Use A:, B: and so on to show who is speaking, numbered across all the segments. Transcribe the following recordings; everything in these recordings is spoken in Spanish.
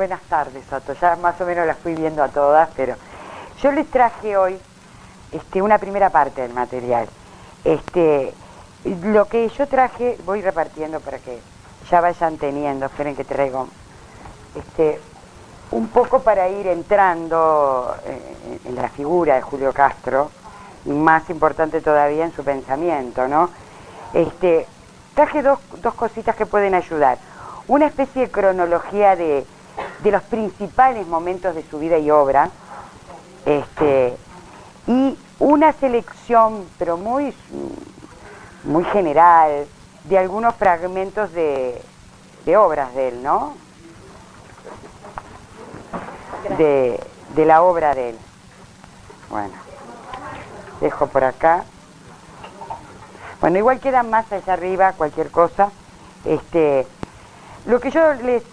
A: Buenas tardes a todos. Ya más o menos las fui viendo a todas, pero yo les traje hoy una primera parte del material. Lo que yo traje, voy repartiendo para que ya vayan teniendo, esperen que traigo un poco para ir entrando en la figura de Julio Castro, y más importante todavía en su pensamiento, ¿no? Traje dos cositas que pueden ayudar. Una especie de cronología de los principales momentos de su vida y obra, y una selección, pero muy general, de algunos fragmentos de obras de él, ¿no? De la obra de él. Bueno, dejo por acá. Bueno, igual quedan más allá arriba, cualquier cosa. Lo que yo les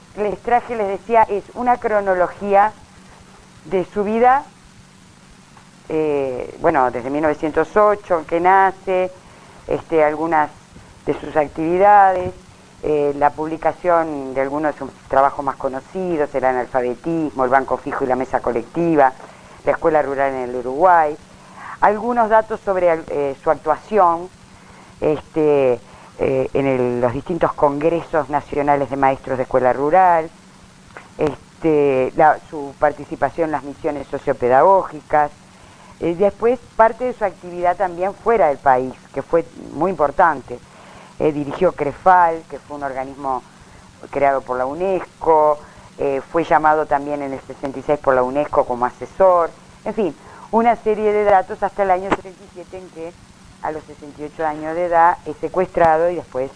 A: traje, les decía, es una cronología de su vida, bueno, desde 1908, que nace, algunas de sus actividades, la publicación de algunos de sus trabajos más conocidos, el analfabetismo, el Banco Fijo y la Mesa Colectiva, la Escuela Rural en el Uruguay, algunos datos sobre su actuación, en los distintos congresos nacionales de maestros de escuela rural, su participación en las misiones sociopedagógicas, después parte de su actividad también fuera del país, que fue muy importante. Dirigió CREFAL, que fue un organismo creado por la UNESCO, fue llamado también en el 66 por la UNESCO como asesor, en fin, una serie de datos hasta el año 37 en que a los 68 años de edad es secuestrado y después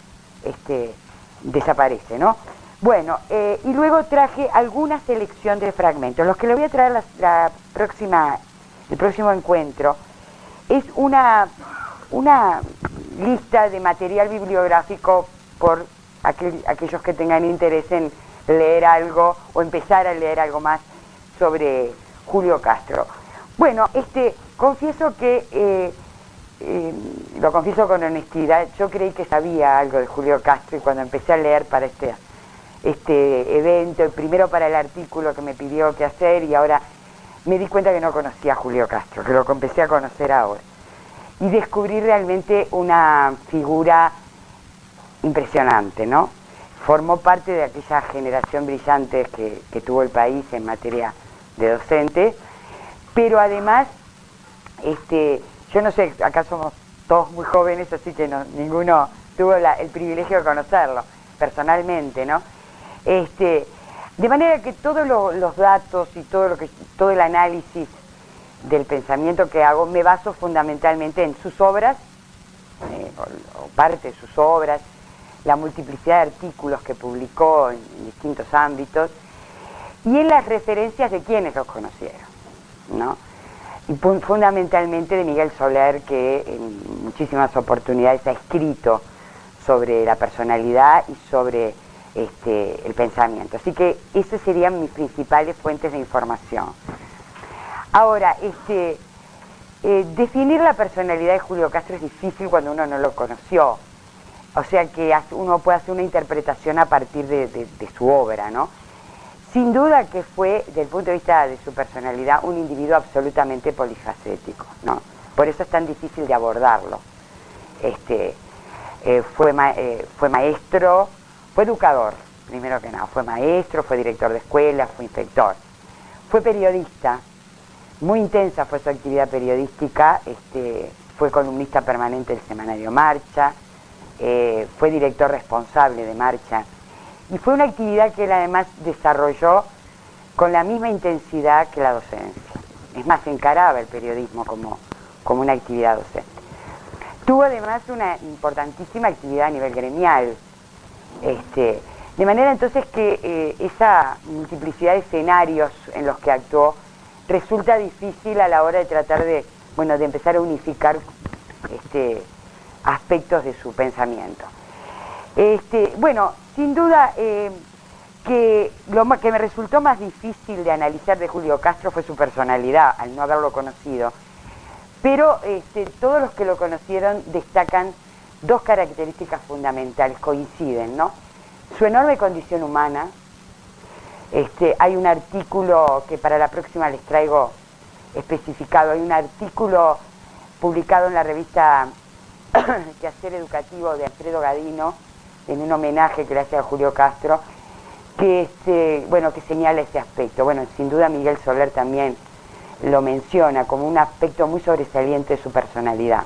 A: desaparece, ¿no? Bueno, y luego traje alguna selección de fragmentos. Los que le voy a traer el próximo encuentro es una lista de material bibliográfico por aquellos que tengan interés en leer algo o empezar a leer algo más sobre Julio Castro. Bueno, confieso que lo confieso con honestidad, yo creí que sabía algo de Julio Castro, y cuando empecé a leer para este evento, primero para el artículo que me pidió que hacer, y ahora me di cuenta que no conocía a Julio Castro, que lo empecé a conocer ahora. Y descubrí realmente una figura impresionante, ¿no? Formó parte de aquella generación brillante que tuvo el país en materia de docente, pero además, yo no sé, acá somos todos muy jóvenes, así que ninguno tuvo el privilegio de conocerlo personalmente, ¿no? De manera que todos los datos y todo el análisis del pensamiento que hago me baso fundamentalmente en sus obras, o parte de sus obras, la multiplicidad de artículos que publicó en distintos ámbitos, y en las referencias de quienes los conocieron, ¿no? Y fundamentalmente de Miguel Soler, que en muchísimas oportunidades ha escrito sobre la personalidad y sobre el pensamiento. Así que esas serían mis principales fuentes de información. Ahora, definir la personalidad de Julio Castro es difícil cuando uno no lo conoció. O sea que uno puede hacer una interpretación a partir de su obra, ¿no? Sin duda que fue, desde el punto de vista de su personalidad, un individuo absolutamente polifacético, ¿no? Por eso es tan difícil de abordarlo. Fue maestro, fue educador, primero que nada. Fue maestro, fue director de escuela, fue inspector. Fue periodista, muy intensa fue su actividad periodística, fue columnista permanente del semanario Marcha, fue director responsable de Marcha, y fue una actividad que él además desarrolló con la misma intensidad que la docencia. Es más, encaraba el periodismo como una actividad docente. Tuvo además una importantísima actividad a nivel gremial, de manera entonces que esa multiplicidad de escenarios en los que actuó resulta difícil a la hora de tratar de empezar a unificar aspectos de su pensamiento. Sin duda que lo que me resultó más difícil de analizar de Julio Castro fue su personalidad, al no haberlo conocido. Pero todos los que lo conocieron destacan dos características fundamentales, coinciden, ¿no? Su enorme condición humana, Hay un artículo que para la próxima les traigo especificado, hay un artículo publicado en la revista Quehacer Educativo de Alfredo Gadino, en un homenaje que le hace a Julio Castro, que señala ese aspecto. Bueno, sin duda Miguel Soler también lo menciona como un aspecto muy sobresaliente de su personalidad.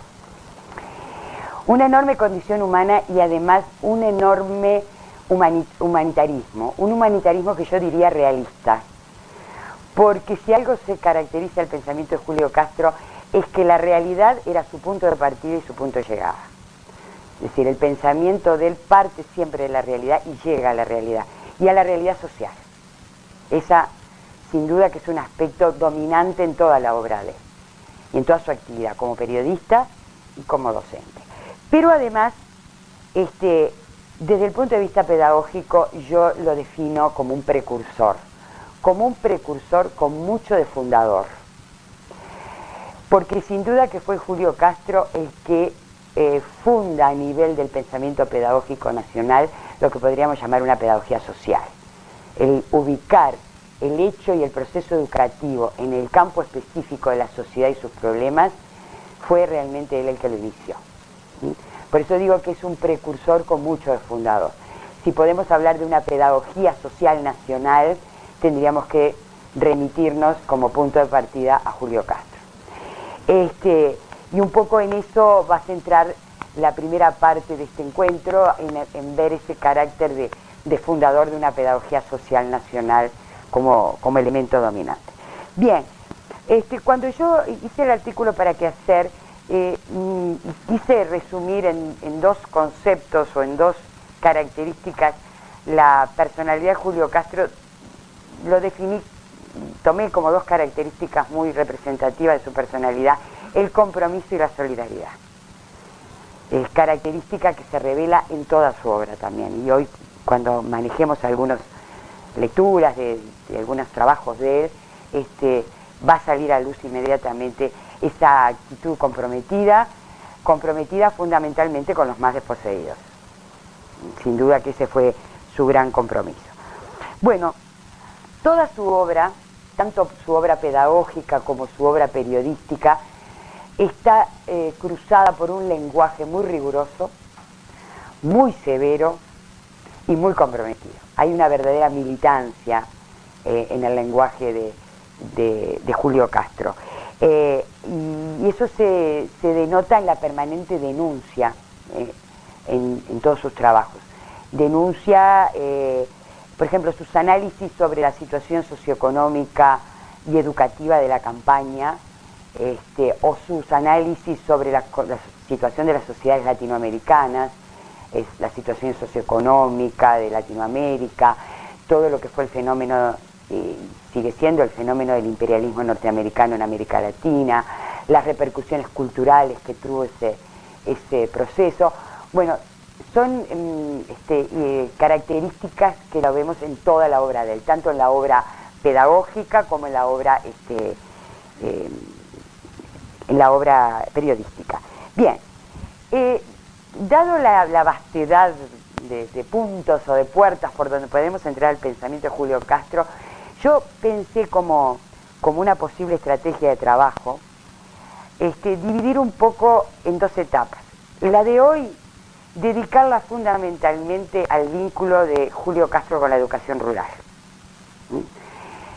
A: Una enorme condición humana y además un enorme humanitarismo, un humanitarismo que yo diría realista, porque si algo se caracteriza el pensamiento de Julio Castro es que la realidad era su punto de partida y su punto de llegada. Es decir, el pensamiento de él parte siempre de la realidad y llega a la realidad, y a la realidad social. Esa, sin duda, que es un aspecto dominante en toda la obra de él, y en toda su actividad, como periodista y como docente. Pero además, desde el punto de vista pedagógico, yo lo defino como un precursor con mucho de fundador. Porque sin duda que fue Julio Castro el que funda a nivel del pensamiento pedagógico nacional lo que podríamos llamar una pedagogía social. El ubicar el hecho y el proceso educativo en el campo específico de la sociedad y sus problemas, fue realmente él el que lo inició. ¿Sí? Por eso digo que es un precursor con mucho de fundador. Si podemos hablar de una pedagogía social nacional, tendríamos que remitirnos como punto de partida a Julio Castro. Y un poco en eso va a centrar la primera parte de este encuentro, en ver ese carácter de fundador de una pedagogía social nacional como elemento dominante. Bien, cuando yo hice el artículo para Quehacer, quise resumir en dos conceptos o en dos características la personalidad de Julio Castro. Lo definí, tomé como dos características muy representativas de su personalidad: el compromiso y la solidaridad. Es característica que se revela en toda su obra también, y hoy cuando manejemos algunas lecturas de algunos trabajos de él, va a salir a luz inmediatamente esa actitud comprometida fundamentalmente con los más desposeídos. Sin duda que ese fue su gran compromiso. Bueno, toda su obra, tanto su obra pedagógica como su obra periodística, está cruzada por un lenguaje muy riguroso, muy severo y muy comprometido. Hay una verdadera militancia en el lenguaje de Julio Castro. Y eso se denota en la permanente denuncia en todos sus trabajos. Denuncia, por ejemplo, sus análisis sobre la situación socioeconómica y educativa de la campaña, o sus análisis sobre la situación de las sociedades latinoamericanas, la situación socioeconómica de Latinoamérica, todo lo que fue el fenómeno, sigue siendo el fenómeno del imperialismo norteamericano en América Latina, las repercusiones culturales que tuvo ese proceso. Bueno, son características que lo vemos en toda la obra de él, tanto en la obra pedagógica como en la obra periodística. Bien, dado la vastedad de puntos o de puertas por donde podemos entrar al pensamiento de Julio Castro, yo pensé como una posible estrategia de trabajo, dividir un poco en dos etapas. La de hoy, dedicarla fundamentalmente al vínculo de Julio Castro con la educación rural,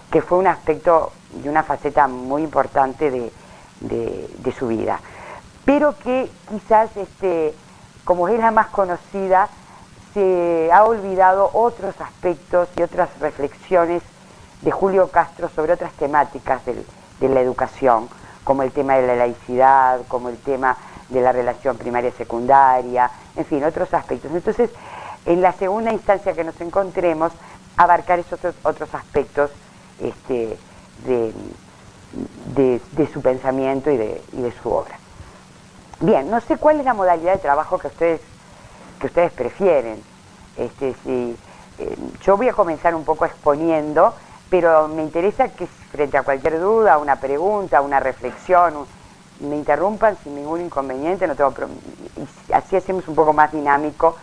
A: que fue un aspecto y una faceta muy importante de su vida, pero que quizás, como es la más conocida, se ha olvidado otros aspectos y otras reflexiones de Julio Castro sobre otras temáticas de la educación, como el tema de la laicidad, como el tema de la relación primaria-secundaria, en fin, otros aspectos. Entonces, en la segunda instancia que nos encontremos, abarcar esos otros aspectos de su pensamiento y de su obra. Bien, no sé cuál es la modalidad de trabajo que ustedes prefieren. Yo voy a comenzar un poco exponiendo, pero me interesa que frente a cualquier duda, una pregunta, una reflexión, me interrumpan sin ningún inconveniente, y así hacemos un poco más dinámico.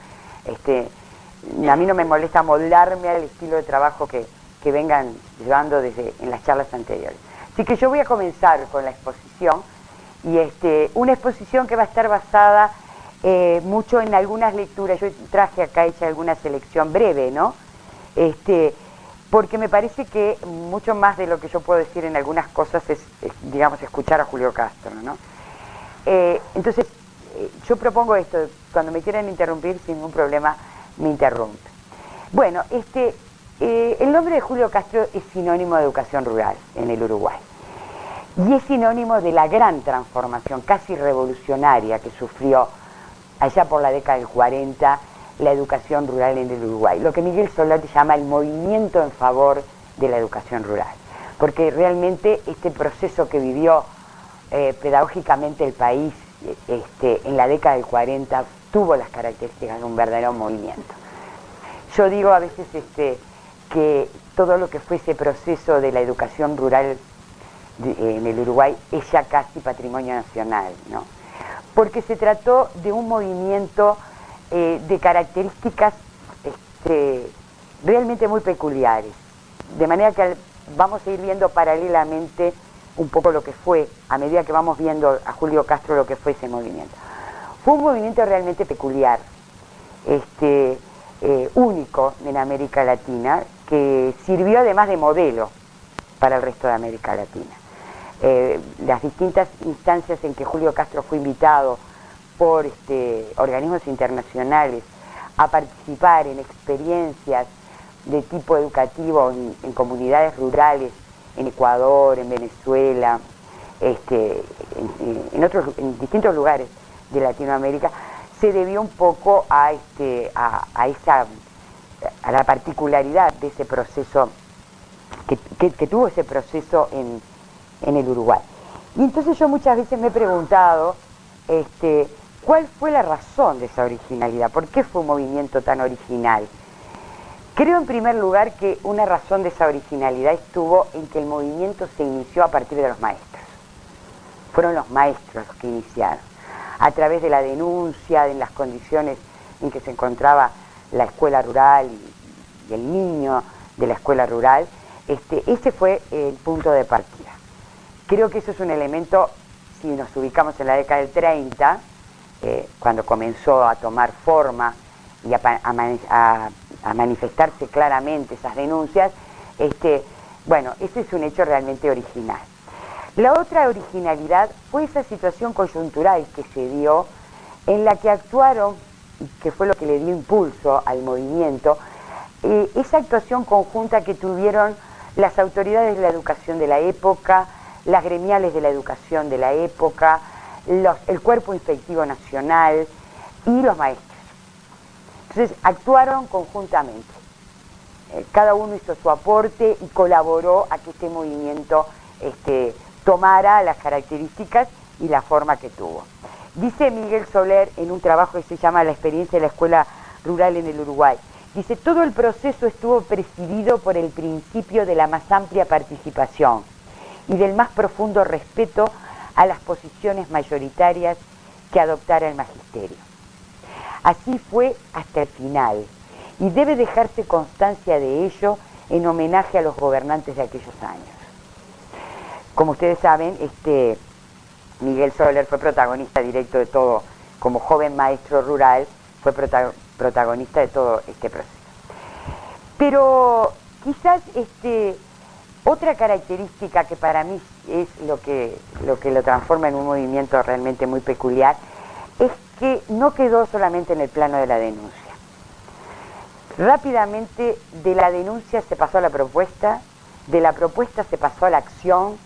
A: A mí no me molesta moldarme al estilo de trabajo que que vengan llevando en las charlas anteriores. Así que yo voy a comenzar con la exposición, y una exposición que va a estar basada mucho en algunas lecturas. Yo traje acá hecha alguna selección breve, ¿no? Porque me parece que mucho más de lo que yo puedo decir en algunas cosas es, digamos, escuchar a Julio Castro, ¿no? Entonces, yo propongo esto: cuando me quieran interrumpir, sin ningún problema, me interrumpe. Bueno, el nombre de Julio Castro es sinónimo de educación rural en el Uruguay. Y es sinónimo de la gran transformación, casi revolucionaria, que sufrió allá por la década del 40 la educación rural en el Uruguay. Lo que Miguel Soler llama el movimiento en favor de la educación rural. Porque realmente este proceso que vivió pedagógicamente el país en la década del 40 tuvo las características de un verdadero movimiento. Yo digo a veces que todo lo que fue ese proceso de la educación rural en el Uruguay es ya casi patrimonio nacional, ¿no? Porque se trató de un movimiento de características realmente muy peculiares, de manera que vamos a ir viendo paralelamente un poco lo que fue, a medida que vamos viendo a Julio Castro, lo que fue ese movimiento. Fue un movimiento realmente peculiar, único en América Latina, que sirvió además de modelo para el resto de América Latina. Las distintas instancias en que Julio Castro fue invitado por organismos internacionales a participar en experiencias de tipo educativo en comunidades rurales, en Ecuador, en Venezuela, en distintos lugares de Latinoamérica, se debió un poco a la particularidad de ese proceso, que tuvo ese proceso en el Uruguay. Y entonces yo muchas veces me he preguntado ¿cuál fue la razón de esa originalidad? ¿Por qué fue un movimiento tan original? Creo en primer lugar que una razón de esa originalidad estuvo en que el movimiento se inició a partir de los maestros. Fueron los maestros los que iniciaron, a través de la denuncia de las condiciones en que se encontraba la escuela rural y el niño de la escuela rural. Ese fue el punto de partida. Creo que eso es un elemento, si nos ubicamos en la década del 30, cuando comenzó a tomar forma y a manifestarse claramente esas denuncias, bueno, ese es un hecho realmente original. La otra originalidad fue esa situación coyuntural que se dio, en la que actuaron, y que fue lo que le dio impulso al movimiento, esa actuación conjunta que tuvieron las autoridades de la educación de la época, las gremiales de la educación de la época, el cuerpo inspectivo nacional y los maestros. Entonces actuaron conjuntamente. Cada uno hizo su aporte y colaboró a que este movimiento tomara las características y la forma que tuvo. Dice Miguel Soler en un trabajo que se llama La experiencia de la escuela rural en el Uruguay, dice: todo el proceso estuvo presidido por el principio de la más amplia participación y del más profundo respeto a las posiciones mayoritarias que adoptara el magisterio. Así fue hasta el final, y debe dejarse constancia de ello en homenaje a los gobernantes de aquellos años. Como ustedes saben, Miguel Soler fue protagonista directo de todo, como joven maestro rural, fue protagonista de todo este proceso. Pero quizás otra característica que para mí es lo que lo transforma en un movimiento realmente muy peculiar, es que no quedó solamente en el plano de la denuncia. Rápidamente de la denuncia se pasó a la propuesta, de la propuesta se pasó a la acción,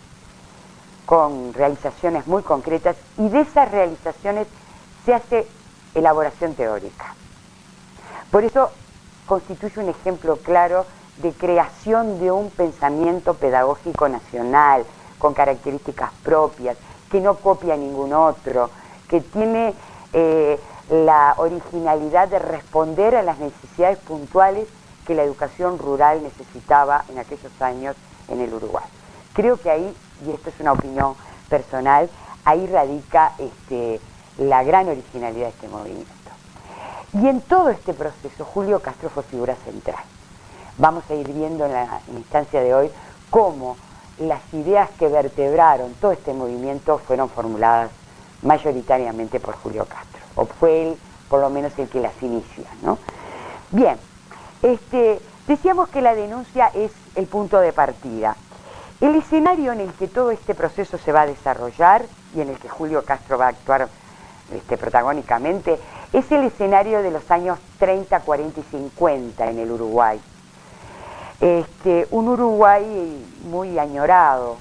A: con realizaciones muy concretas, y de esas realizaciones se hace elaboración teórica. Por eso constituye un ejemplo claro de creación de un pensamiento pedagógico nacional, con características propias, que no copia a ningún otro, que tiene la originalidad de responder a las necesidades puntuales que la educación rural necesitaba en aquellos años en el Uruguay. Creo que ahí, y esto es una opinión personal, ahí radica la gran originalidad de este movimiento. Y en todo este proceso Julio Castro fue figura central. vamos a ir viendo en la instancia de hoy cómo las ideas que vertebraron todo este movimiento fueron formuladas mayoritariamente por Julio Castro, o fue él por lo menos el que las inicia, ¿no? Bien, decíamos que la denuncia es el punto de partida. El escenario en el que todo este proceso se va a desarrollar y en el que Julio Castro va a actuar protagónicamente es el escenario de los años 30, 40 y 50 en el Uruguay. Un Uruguay muy añorado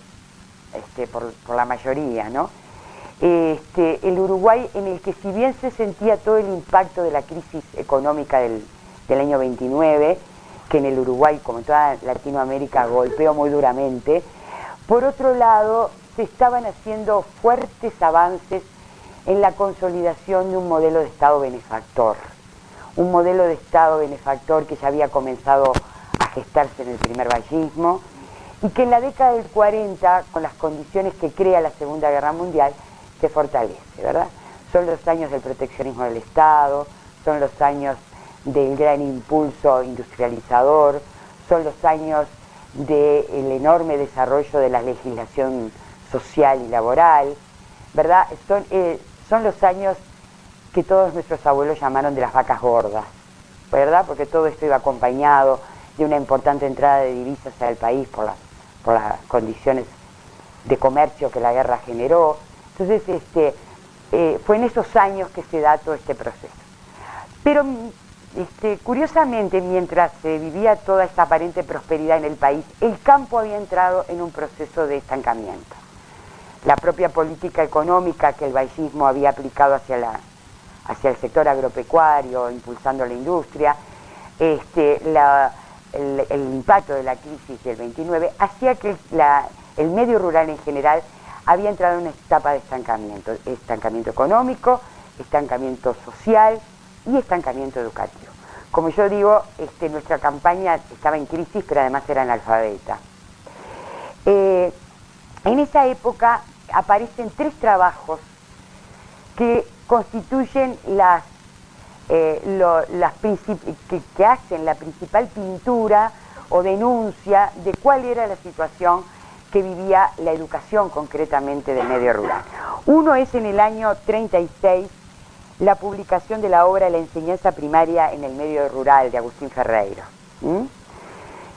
A: por la mayoría, ¿no? El Uruguay en el que, si bien se sentía todo el impacto de la crisis económica del año 29, que en el Uruguay, como en toda Latinoamérica, golpeó muy duramente, por otro lado se estaban haciendo fuertes avances en la consolidación de un modelo de Estado benefactor, un modelo de Estado benefactor que ya había comenzado a gestarse en el primer vallismo y que en la década del 40, con las condiciones que crea la Segunda Guerra Mundial, se fortalece, ¿verdad? Son los años del proteccionismo del Estado, son los años del gran impulso industrializador, son los años del enorme desarrollo de la legislación social y laboral, ¿verdad? Son los años que todos nuestros abuelos llamaron de las vacas gordas, ¿verdad? Porque todo esto iba acompañado de una importante entrada de divisas al país por las condiciones de comercio que la guerra generó. Entonces, fue en esos años que se da todo este proceso. Pero, curiosamente, mientras se vivía toda esta aparente prosperidad en el país, el campo había entrado en un proceso de estancamiento. La propia política económica que el vallismo había aplicado hacia el sector agropecuario, impulsando la industria, el impacto de la crisis del 29 hacía que el medio rural en general había entrado en una etapa de estancamiento económico, estancamiento social y estancamiento educativo. Como yo digo, nuestra campaña estaba en crisis, pero además era analfabeta. En esa época aparecen 3 trabajos que constituyen que hacen la principal pintura o denuncia de cuál era la situación que vivía la educación concretamente del medio rural. Uno es en el año 36, la publicación de la obra La enseñanza primaria en el medio rural de Agustín Ferreiro,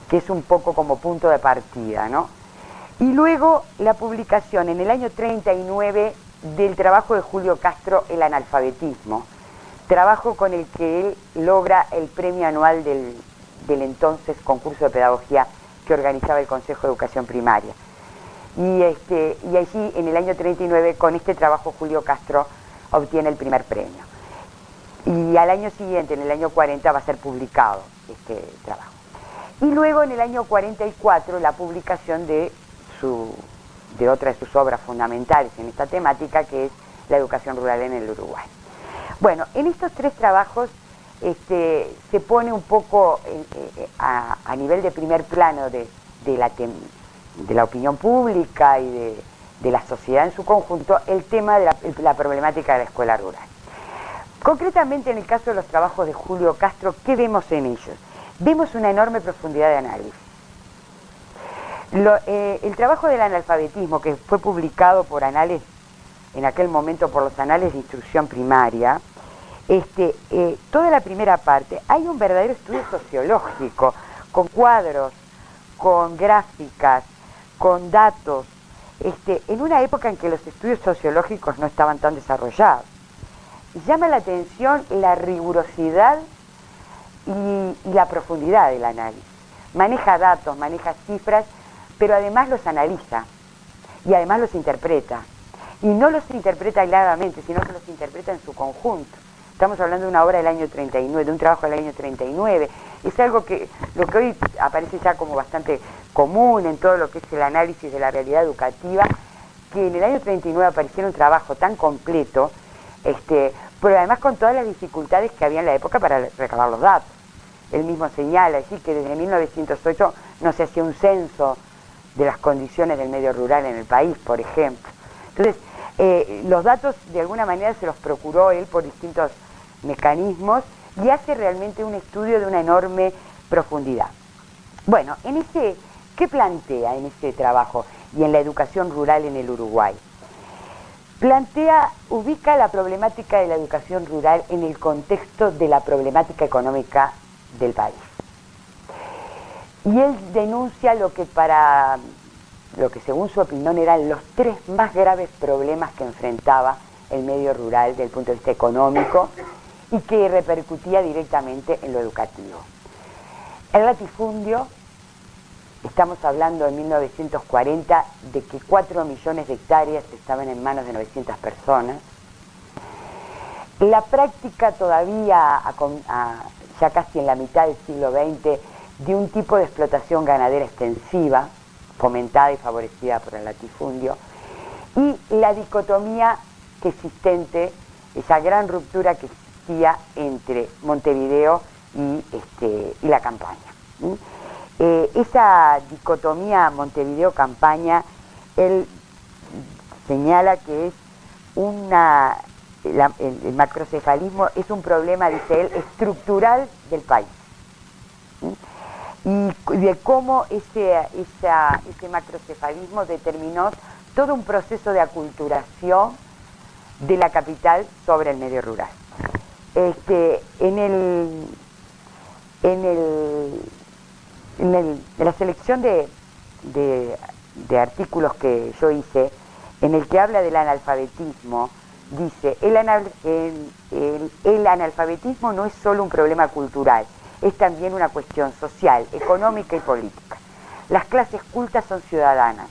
A: que es un poco como punto de partida, ¿no? Y luego la publicación en el año 39 del trabajo de Julio Castro, El analfabetismo, trabajo con el que él logra el premio anual del entonces concurso de pedagogía que organizaba el Consejo de Educación Primaria. Y allí, en el año 39, con este trabajo Julio Castro obtiene el primer premio. Y al año siguiente, en el año 40, va a ser publicado este trabajo. Y luego, en el año 44, la publicación de otra de sus obras fundamentales en esta temática, que es La educación rural en el Uruguay. Bueno, en estos 3 trabajos se pone un poco a nivel de primer plano de la opinión pública y de la sociedad en su conjunto el tema de la problemática de la escuela rural. Concretamente, en el caso de los trabajos de Julio Castro, ¿qué vemos en ellos? Vemos una enorme profundidad de análisis. El trabajo del analfabetismo, que fue publicado por Anales, en aquel momento por los Anales de Instrucción Primaria, toda la primera parte, hay un verdadero estudio sociológico, con cuadros, con gráficas, con datos, en una época en que los estudios sociológicos no estaban tan desarrollados. Llama la atención la rigurosidad y la profundidad del análisis. Maneja datos, maneja cifras, pero además los analiza y además los interpreta. Y no los interpreta aisladamente, sino que los interpreta en su conjunto. Estamos hablando de una obra del año 39, de un trabajo del año 39. Es algo que lo que hoy aparece ya como bastante común en todo lo que es el análisis de la realidad educativa, que en el año 39 apareciera un trabajo tan completo, pero además con todas las dificultades que había en la época para recabar los datos. Él mismo señala allí que desde 1908 no se hacía un censo de las condiciones del medio rural en el país, por ejemplo. Entonces, los datos de alguna manera se los procuró él por distintos mecanismos y hace realmente un estudio de una enorme profundidad. Bueno, ¿qué plantea en ese trabajo y en la educación rural en el Uruguay? Ubica la problemática de la educación rural en el contexto de la problemática económica del país. Y él denuncia lo que según su opinión eran los 3 más graves problemas que enfrentaba el medio rural desde el punto de vista económico y que repercutía directamente en lo educativo. El latifundio, estamos hablando en 1940 de que 4 millones de hectáreas estaban en manos de 900 personas. La práctica todavía, ya casi en la mitad del siglo XX, de un tipo de explotación ganadera extensiva, fomentada y favorecida por el latifundio, y la dicotomía que existente, esa gran ruptura que existía entre Montevideo y la campaña. Esa dicotomía Montevideo-Campaña, él señala que es el macrocefalismo es un problema, dice él, estructural del país. Y de cómo ese macrocefalismo determinó todo un proceso de aculturación de la capital sobre el medio rural. En la selección de artículos que yo hice, en el que habla del analfabetismo, dice, el analfabetismo no es solo un problema cultural, es también una cuestión social, económica y política. Las clases cultas son ciudadanas,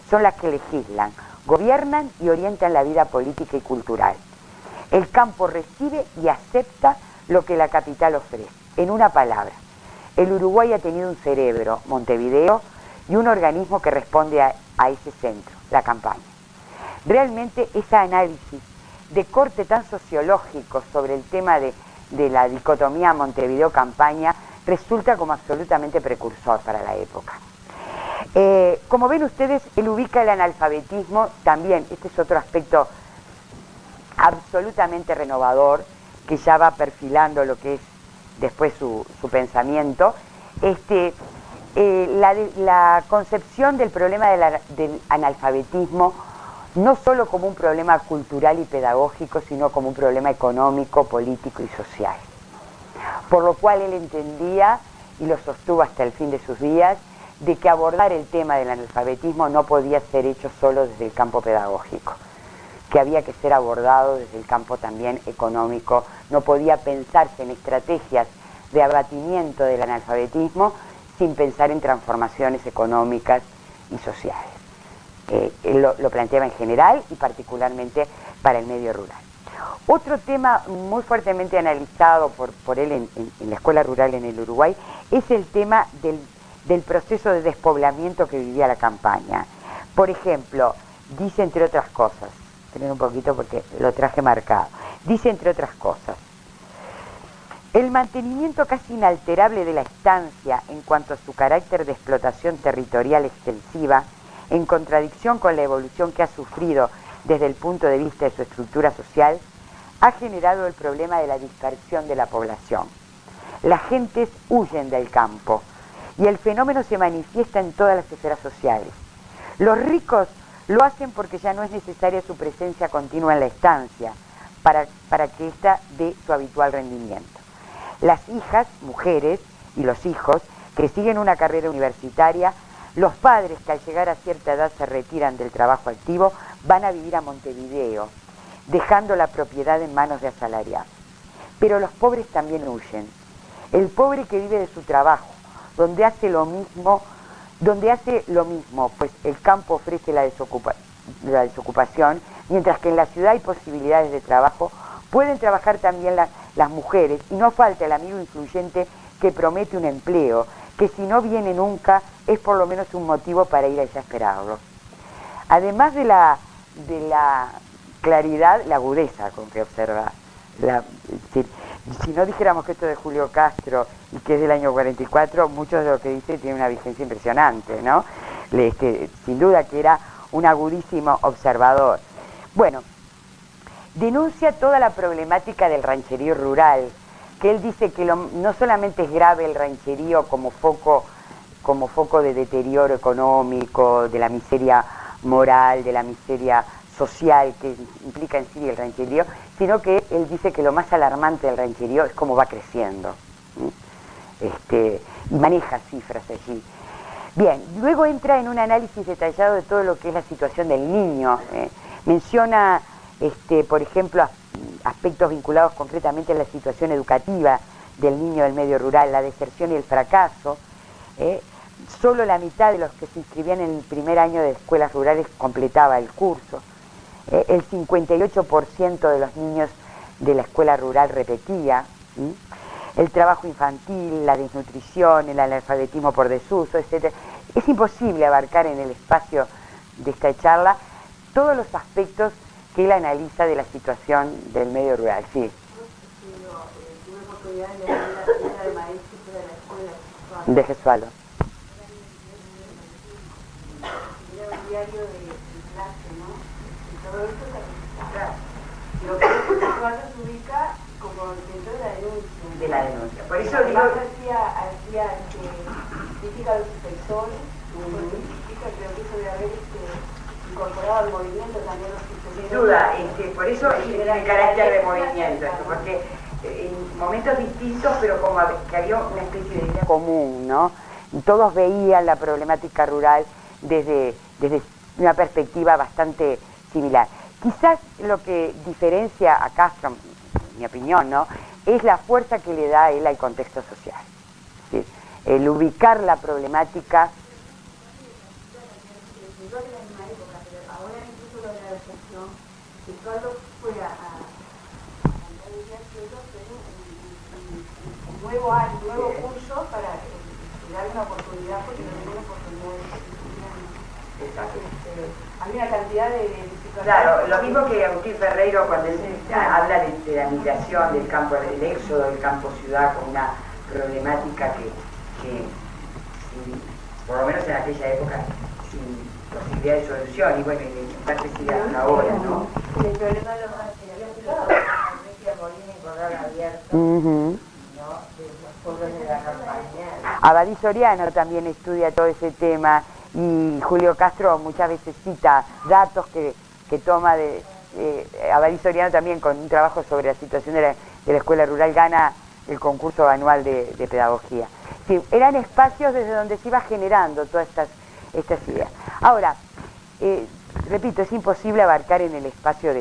A: son las que legislan, gobiernan y orientan la vida política y cultural. El campo recibe y acepta lo que la capital ofrece. En una palabra, el Uruguay ha tenido un cerebro, Montevideo, y un organismo que responde a ese centro, la campaña. Realmente ese análisis de corte tan sociológico sobre el tema de la dicotomía Montevideo-Campaña resulta como absolutamente precursor para la época. Como ven ustedes, él ubica el analfabetismo también, este es otro aspecto absolutamente renovador que ya va perfilando lo que es después su pensamiento. La concepción del problema del analfabetismo no solo como un problema cultural y pedagógico, sino como un problema económico, político y social. Por lo cual él entendía, y lo sostuvo hasta el fin de sus días, de que abordar el tema del analfabetismo no podía ser hecho solo desde el campo pedagógico, que había que ser abordado desde el campo también económico. No podía pensarse en estrategias de abatimiento del analfabetismo sin pensar en transformaciones económicas y sociales. Él lo planteaba en general y particularmente para el medio rural. Otro tema muy fuertemente analizado por él en la escuela rural en el Uruguay es el tema del proceso de despoblamiento que vivía la campaña. Por ejemplo, dice entre otras cosas, esperen un poquito porque lo traje marcado, dice entre otras cosas, el mantenimiento casi inalterable de la estancia en cuanto a su carácter de explotación territorial extensiva, en contradicción con la evolución que ha sufrido desde el punto de vista de su estructura social, ha generado el problema de la dispersión de la población. Las gentes huyen del campo y el fenómeno se manifiesta en todas las esferas sociales. Los ricos lo hacen porque ya no es necesaria su presencia continua en la estancia para que ésta dé su habitual rendimiento. Las hijas, mujeres, y los hijos que siguen una carrera universitaria, los padres que al llegar a cierta edad se retiran del trabajo activo, van a vivir a Montevideo, dejando la propiedad en manos de asalariados. Pero los pobres también huyen. El pobre que vive de su trabajo, donde hace lo mismo, pues el campo ofrece la desocupación, mientras que en la ciudad hay posibilidades de trabajo, pueden trabajar también las mujeres, y no falta el amigo influyente que promete un empleo, que si no viene nunca es por lo menos un motivo para ir allá a esperarlo. Además de la claridad, la agudeza con que observa. Si no dijéramos que esto es de Julio Castro y que es del año 44, mucho de lo que dice tiene una vigencia impresionante, ¿no? Sin duda que era un agudísimo observador. Bueno, denuncia toda la problemática del rancherío rural, que él dice que no solamente es grave el rancherío como foco como foco de deterioro económico, de la miseria moral, de la miseria social que implica en sí el rancherío, sino que él dice que lo más alarmante del rancherío es cómo va creciendo. Y maneja cifras allí. Bien, luego entra en un análisis detallado de todo lo que es la situación del niño. Menciona, por ejemplo, aspectos vinculados concretamente a la situación educativa del niño del medio rural, la deserción y el fracaso. Solo la mitad de los que se inscribían en el primer año de escuelas rurales completaba el curso. El 58% de los niños de la escuela rural repetía. El trabajo infantil, la desnutrición, el analfabetismo por desuso, etc. Es imposible abarcar en el espacio de esta charla todos los aspectos que él analiza de la situación del medio rural. Sí.
B: Tuve oportunidad de leer la primera de maestros de la escuela
A: De Gesualdo.
B: Era un diario de clase, ¿no? Y todo esto se registraba. Lo que Gesualdo se ubica como dentro de la denuncia.
A: De la denuncia. Por eso digo...
B: Además hacía crítica a los inspectores, crítica, creo que eso de haber incorporado al movimiento también los inspectores.
A: Sin duda, por eso tiene carácter de movimiento, porque en momentos distintos, pero como que había una especie de idea común, ¿no? Y todos veían la problemática rural desde una perspectiva bastante similar. Quizás lo que diferencia a Castro, en mi opinión, ¿no?, es la fuerza que le da él al contexto social. ¿Sí? El ubicar la problemática.
B: Nuevo curso para dar una oportunidad, porque no hay una oportunidad de
A: Exacto.
B: hay una cantidad de situaciones.
A: Claro, lo mismo que Agustín Ferreiro cuando él habla de la migración del campo, del éxodo del campo-ciudad con una problemática que por lo menos en aquella época, sin posibilidad de solución, y bueno, en parte sigue hasta ahora, ¿no?
B: El problema de los abierto.
A: Abadí Soriano también estudia todo ese tema y Julio Castro muchas veces cita datos que toma de Abadí Soriano también con un trabajo sobre la situación de la escuela rural gana el concurso anual de pedagogía. Sí, eran espacios desde donde se iba generando todas estas ideas. Ahora, repito, es imposible abarcar en el espacio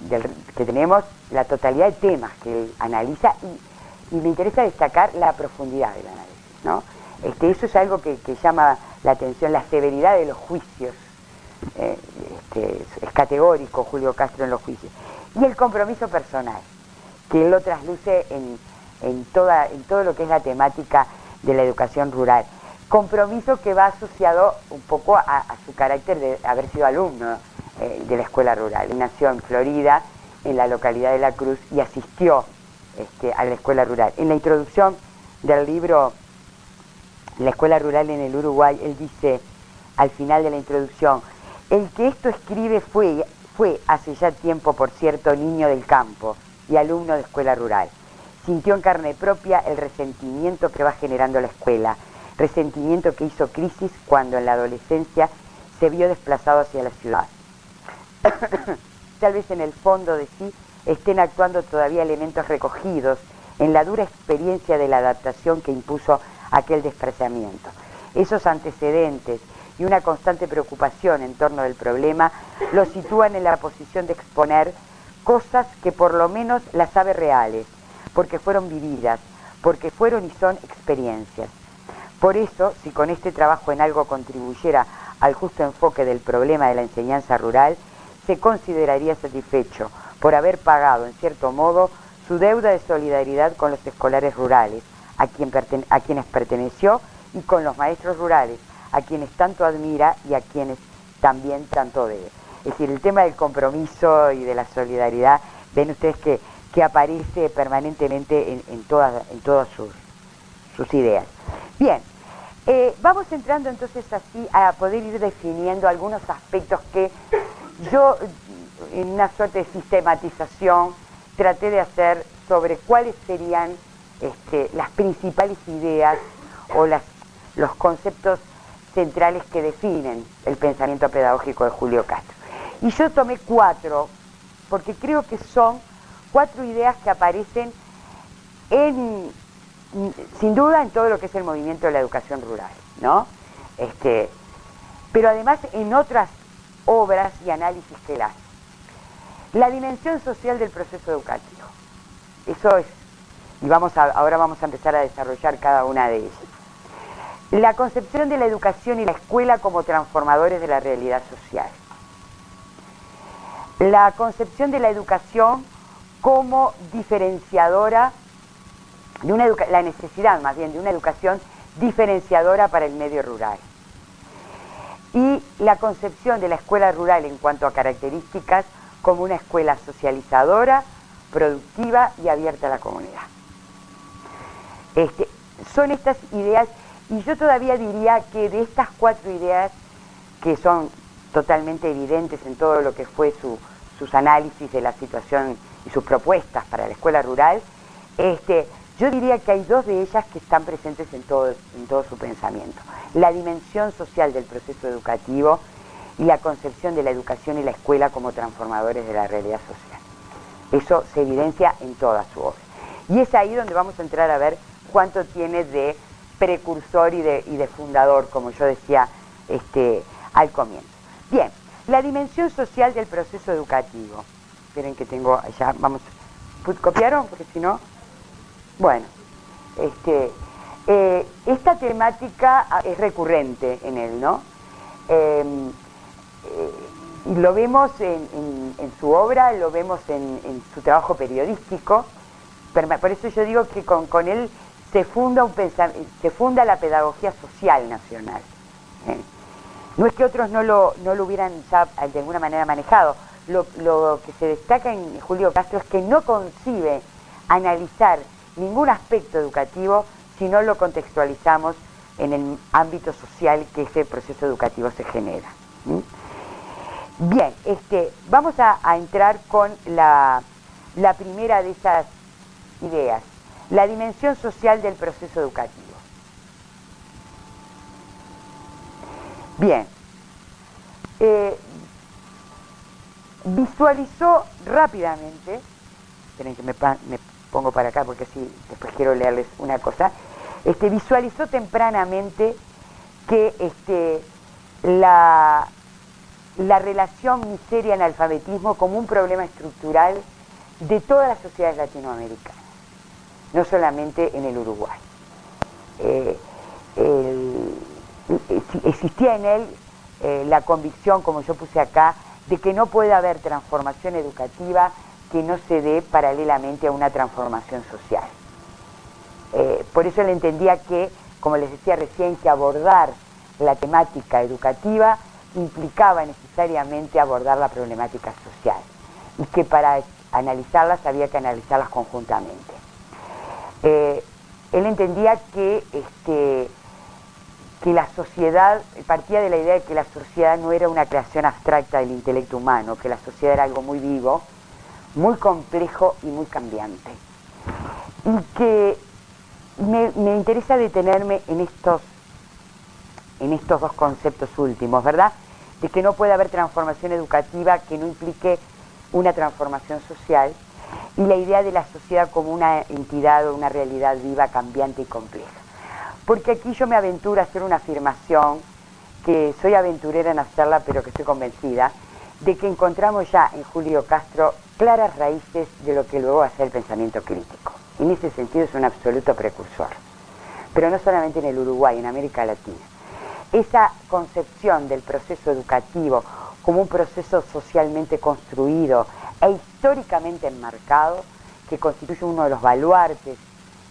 A: que tenemos la totalidad de temas que él analiza y me interesa destacar la profundidad del análisis, ¿no? Eso es algo que llama la atención, la severidad de los juicios. Es categórico Julio Castro en los juicios. Y el compromiso personal, que él lo trasluce en todo lo que es la temática de la educación rural. Compromiso que va asociado un poco a su carácter de haber sido alumno de la escuela rural. Él nació en Florida, en la localidad de La Cruz, y asistió a la escuela rural. En la introducción del libro La escuela rural en el Uruguay, él dice, al final de la introducción, el que esto escribe fue hace ya tiempo, por cierto, niño del campo y alumno de escuela rural. Sintió en carne propia el resentimiento que va generando la escuela, resentimiento que hizo crisis cuando en la adolescencia se vio desplazado hacia la ciudad. Tal vez en el fondo de sí estén actuando todavía elementos recogidos en la dura experiencia de la adaptación que impuso aquel desplazamiento. Esos antecedentes y una constante preocupación en torno del problema lo sitúan en la posición de exponer cosas que por lo menos las sabe reales, porque fueron vividas, porque fueron y son experiencias. Por eso, si con este trabajo en algo contribuyera al justo enfoque del problema de la enseñanza rural, se consideraría satisfecho por haber pagado, en cierto modo, su deuda de solidaridad con los escolares rurales, a quienes perteneció, y con los maestros rurales, a quienes tanto admira y a quienes también tanto debe. Es decir, el tema del compromiso y de la solidaridad, ven ustedes que aparece permanentemente en todas sus ideas. Bien, vamos entrando entonces así a poder ir definiendo algunos aspectos que yo, en una suerte de sistematización, traté de hacer sobre cuáles serían las principales ideas o las los conceptos centrales que definen el pensamiento pedagógico de Julio Castro. Y yo tomé 4, porque creo que son 4 ideas que aparecen sin duda en todo lo que es el movimiento de la educación rural, ¿no? Pero además en otras obras y análisis que él hace. La dimensión social del proceso educativo. Eso es, y ahora vamos a empezar a desarrollar cada una de ellas. La concepción de la educación y la escuela como transformadores de la realidad social. La concepción de la educación como diferenciadora, la necesidad más bien de una educación diferenciadora para el medio rural. Y la concepción de la escuela rural en cuanto a características como una escuela socializadora, productiva y abierta a la comunidad. Son estas ideas, y yo todavía diría que de estas 4 ideas, que son totalmente evidentes en todo lo que fue sus análisis de la situación y sus propuestas para la escuela rural, yo diría que hay 2 de ellas que están presentes en todo su pensamiento. La dimensión social del proceso educativo y la concepción de la educación y la escuela como transformadores de la realidad social. Eso se evidencia en toda su obra. Y es ahí donde vamos a entrar a ver cuánto tiene de precursor y de fundador, como yo decía al comienzo. Bien, la dimensión social del proceso educativo. Esperen que tengo allá, vamos, ¿copiaron? Porque si no... Bueno, esta temática es recurrente en él, ¿no? Y lo vemos en su obra, lo vemos en su trabajo periodístico. Por eso yo digo que con él se funda la pedagogía social nacional. No es que otros no lo hubieran ya de alguna manera manejado. Lo que se destaca en Julio Castro es que no concibe analizar ningún aspecto educativo si no lo contextualizamos en el ámbito social que ese proceso educativo se genera. Bien, vamos a entrar con la primera de esas ideas, la dimensión social del proceso educativo. Bien, visualizó rápidamente, esperen que me pongo para acá porque así después quiero leerles una cosa, visualizó tempranamente que la relación miseria-analfabetismo como un problema estructural de todas las sociedades latinoamericanas, no solamente en el Uruguay. Existía en él la convicción, como yo puse acá, de que no puede haber transformación educativa que no se dé paralelamente a una transformación social. Por eso él entendía que, como les decía recién, que abordar la temática educativa implicaba necesariamente abordar la problemática social y que para analizarlas había que analizarlas conjuntamente. Él entendía que la sociedad, partía de la idea de que la sociedad no era una creación abstracta del intelecto humano, que la sociedad era algo muy vivo, muy complejo y muy cambiante. Y que me interesa detenerme en estos 2 conceptos últimos, ¿verdad? De que no puede haber transformación educativa que no implique una transformación social, y la idea de la sociedad como una entidad o una realidad viva, cambiante y compleja. Porque aquí yo me aventuro a hacer una afirmación, que soy aventurera en hacerla, pero que estoy convencida, de que encontramos ya en Julio Castro claras raíces de lo que luego va a ser el pensamiento crítico. En ese sentido es un absoluto precursor. Pero no solamente en el Uruguay, en América Latina. Esa concepción del proceso educativo como un proceso socialmente construido e históricamente enmarcado, que constituye uno de los baluartes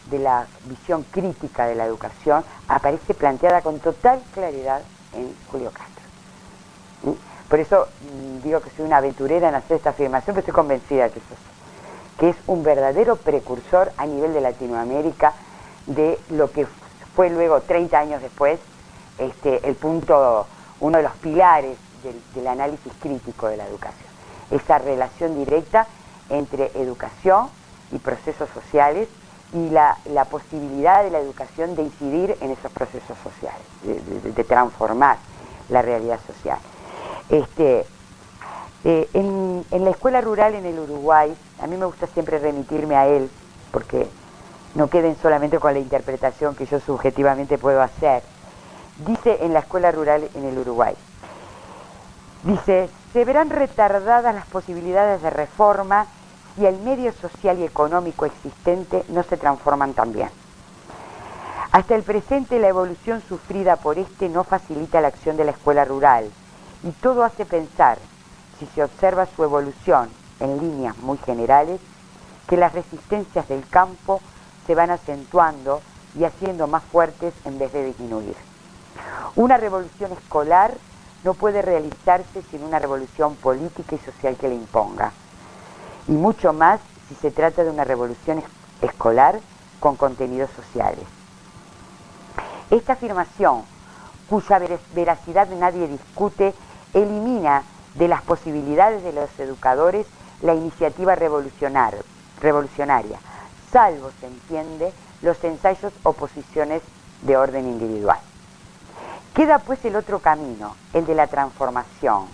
A: de la visión crítica de la educación, aparece planteada con total claridad en Julio Castro. ¿Sí? Por eso digo que soy una aventurera en hacer esta afirmación, pero estoy convencida que es así, que es un verdadero precursor a nivel de Latinoamérica de lo que fue luego, 30 años después, el punto, uno de los pilares del análisis crítico de la educación. Esa relación directa entre educación y procesos sociales y la posibilidad de la educación de incidir en esos procesos sociales, de transformar la realidad social. En la escuela rural en el Uruguay, a mí me gusta siempre remitirme a él, porque no queden solamente con la interpretación que yo subjetivamente puedo hacer. Dice en la escuela rural en el Uruguay, dice, se verán retardadas las posibilidades de reforma si el medio social y económico existente no se transforman también. Hasta el presente la evolución sufrida por este no facilita la acción de la escuela rural y todo hace pensar, si se observa su evolución en líneas muy generales, que las resistencias del campo se van acentuando y haciendo más fuertes en vez de disminuir. Una revolución escolar no puede realizarse sin una revolución política y social que le imponga, y mucho más si se trata de una revolución escolar con contenidos sociales. Esta afirmación, cuya veracidad nadie discute, elimina de las posibilidades de los educadores la iniciativa revolucionaria, salvo, se entiende, los ensayos o posiciones de orden individual. Queda pues el otro camino, el de la transformación.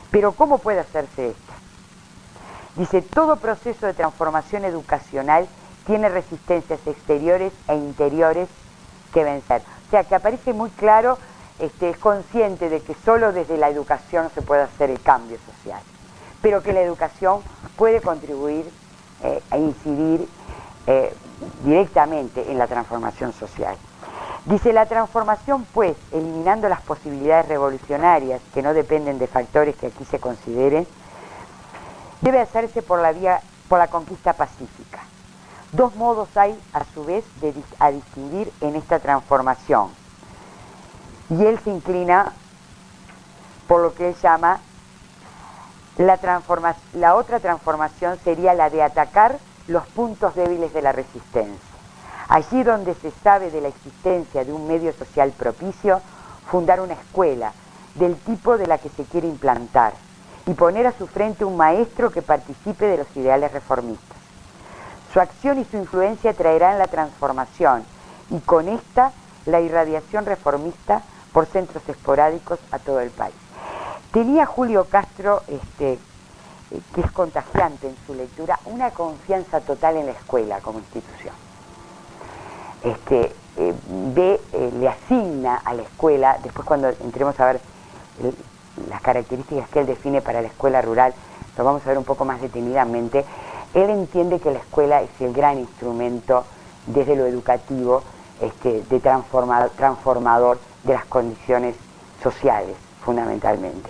A: Pero ¿cómo puede hacerse esto? Dice, todo proceso de transformación educacional tiene resistencias exteriores e interiores que vencer. O sea, que aparece muy claro, es consciente de que solo desde la educación se puede hacer el cambio social, pero que la educación puede contribuir a incidir directamente en la transformación social. Dice, la transformación, pues, eliminando las posibilidades revolucionarias que no dependen de factores que aquí se consideren, debe hacerse por la conquista pacífica. Dos modos hay, a su vez, a distinguir en esta transformación. Y él se inclina por lo que él llama la otra transformación sería la de atacar los puntos débiles de la resistencia. Allí donde se sabe de la existencia de un medio social propicio, fundar una escuela del tipo de la que se quiere implantar y poner a su frente un maestro que participe de los ideales reformistas. Su acción y su influencia traerán la transformación y con esta la irradiación reformista por centros esporádicos a todo el país. Tenía Julio Castro, que es contagiante en su lectura, una confianza total en la escuela como institución. Le asigna a la escuela, después cuando entremos a ver las características que él define para la escuela rural, lo vamos a ver un poco más detenidamente. Él entiende que la escuela es el gran instrumento desde lo educativo, de transformador de las condiciones sociales, fundamentalmente.